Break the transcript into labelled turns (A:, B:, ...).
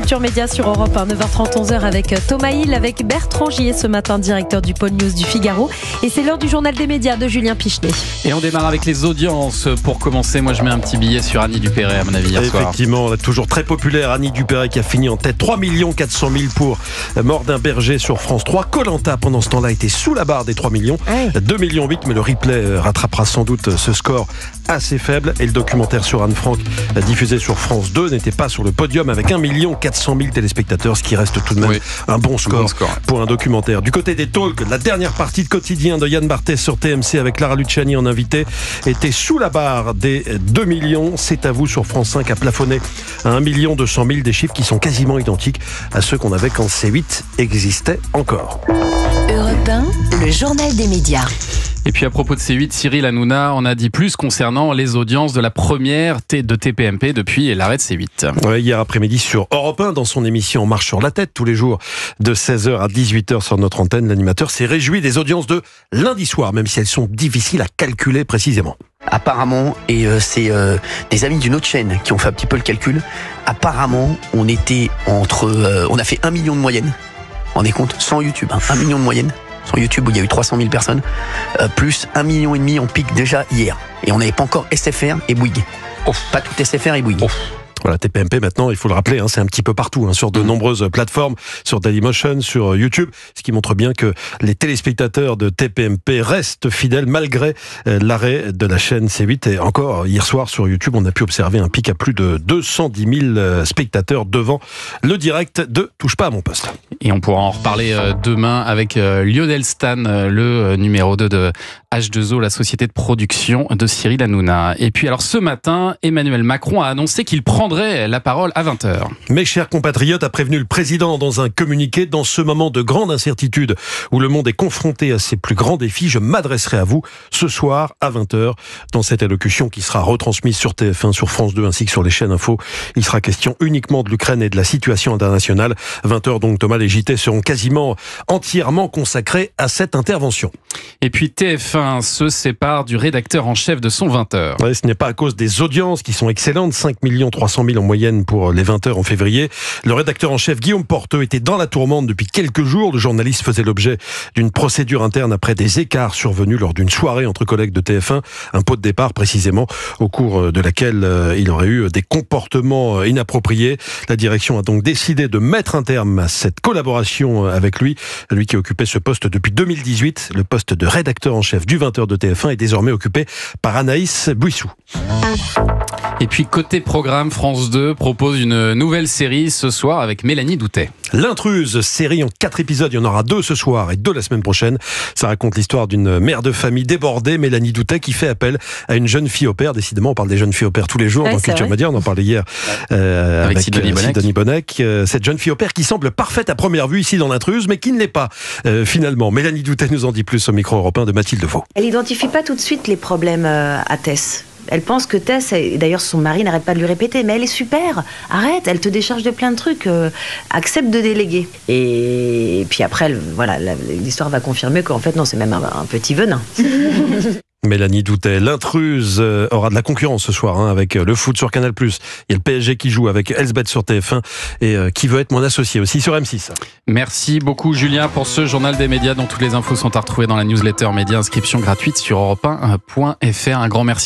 A: Culture Média sur Europe 1, 9h30, 11h avec Thomas Hill, avec Bertrand Gier ce matin, directeur du pôle news du Figaro. Et c'est l'heure du journal des médias de Julien Pichenet.
B: Et on démarre avec les audiences. Pour commencer, moi je mets un petit billet sur Annie Dupéret à mon avis hier soir.
C: Effectivement, toujours très populaire, Annie Dupéret qui a fini en tête. 3 400 000 pour Mort d'un berger sur France 3. Koh-Lanta pendant ce temps-là était sous la barre des 3 millions. 2,8 millions, mais le replay rattrapera sans doute ce score assez faible. Et le documentaire sur Anne Frank, diffusé sur France 2, n'était pas sur le podium avec 1 400 000 téléspectateurs, ce qui reste tout de même un bon score pour un documentaire. Du côté des talks, la dernière partie de Quotidien de Yann Barthès sur TMC avec Lara Luciani en invité était sous la barre des 2 millions. C'est à vous sur France 5 a plafonné à 1 200 000, des chiffres qui sont quasiment identiques à ceux qu'on avait quand C8 existait encore.
D: Europe 1, le journal des médias.
B: Et puis à propos de C8, Cyril Hanouna en a dit plus concernant les audiences de la première de TPMP depuis l'arrêt de C8.
C: Hier après-midi sur Europe 1, dans son émission On marche sur la tête, tous les jours de 16h à 18h sur notre antenne, l'animateur s'est réjoui des audiences de lundi soir, même si elles sont difficiles à calculer précisément.
E: Apparemment, et c'est des amis d'une autre chaîne qui ont fait un petit peu le calcul, apparemment on était on a fait 1 million de moyenne, on est compte, sans YouTube, 1 million de moyenne. Sur YouTube où il y a eu 300 000 personnes, plus 1,5 million en pic déjà hier. Et on n'avait pas encore SFR et Bouygues. Pas tout SFR et Bouygues.
C: Voilà, TPMP maintenant, il faut le rappeler, c'est un petit peu partout, sur de nombreuses plateformes, sur Dailymotion, sur YouTube, ce qui montre bien que les téléspectateurs de TPMP restent fidèles malgré l'arrêt de la chaîne C8. Et encore, hier soir sur YouTube, on a pu observer un pic à plus de 210 000 spectateurs devant le direct de Touche pas à mon poste.
B: Et on pourra en reparler demain avec Lionel Stan, le numéro 2 de H2O, la société de production de Cyril Hanouna. Et puis alors ce matin, Emmanuel Macron a annoncé qu'il prendrait la parole à 20h.
C: Mes chers compatriotes, a prévenu le président dans un communiqué, dans ce moment de grande incertitude où le monde est confronté à ses plus grands défis, je m'adresserai à vous ce soir à 20h dans cette allocution qui sera retransmise sur TF1, sur France 2 ainsi que sur les chaînes info. Il sera question uniquement de l'Ukraine et de la situation internationale. 20h donc, Thomas, les JT seront quasiment entièrement consacrés à cette intervention.
B: Et puis TF1 se sépare du rédacteur en chef de son 20h.
C: Ouais, ce n'est pas à cause des audiences qui sont excellentes, 5 300 000 en moyenne pour les 20h en février. Le rédacteur en chef Guillaume Porteux était dans la tourmente depuis quelques jours. Le journaliste faisait l'objet d'une procédure interne après des écarts survenus lors d'une soirée entre collègues de TF1, un pot de départ précisément, au cours de laquelle il aurait eu des comportements inappropriés. La direction a donc décidé de mettre un terme à cette collaboration avec lui qui occupait ce poste depuis 2018. Le poste de rédacteur en chef du 20h de TF1 est désormais occupé par Anaïs Bouissou.
B: Et puis côté programme, France 2 propose une nouvelle série ce soir avec Mélanie Doutet.
C: L'intruse, série en 4 épisodes, il y en aura 2 ce soir et 2 la semaine prochaine. Ça raconte l'histoire d'une mère de famille débordée, Mélanie Doutet, qui fait appel à une jeune fille au père. Décidément, on parle des jeunes filles au père tous les jours dans Culture Média, on en parlait hier avec Sidonie Bonnec. Cette jeune fille au père qui semble parfaite à première vue ici dans l'intruse, mais qui ne l'est pas finalement. Mélanie Doutet nous en dit plus au micro européen de Mathilde Vaux.
F: Elle n'identifie pas tout de suite les problèmes à Tess. Elle pense que Tess, et d'ailleurs son mari n'arrête pas de lui répéter, mais elle est super, arrête, elle te décharge de plein de trucs, accepte de déléguer. Et puis après, l'histoire va confirmer qu'en fait non, c'est même un petit venin.
C: Mélanie Doutet, l'intruse aura de la concurrence ce soir avec le foot sur Canal+. Il y a le PSG qui joue avec Elsbeth sur TF1 et qui veut être mon associé aussi sur M6.
B: Merci beaucoup Julien pour ce journal des médias dont toutes les infos sont à retrouver dans la newsletter média, inscription gratuite sur europe1.fr. Un grand merci.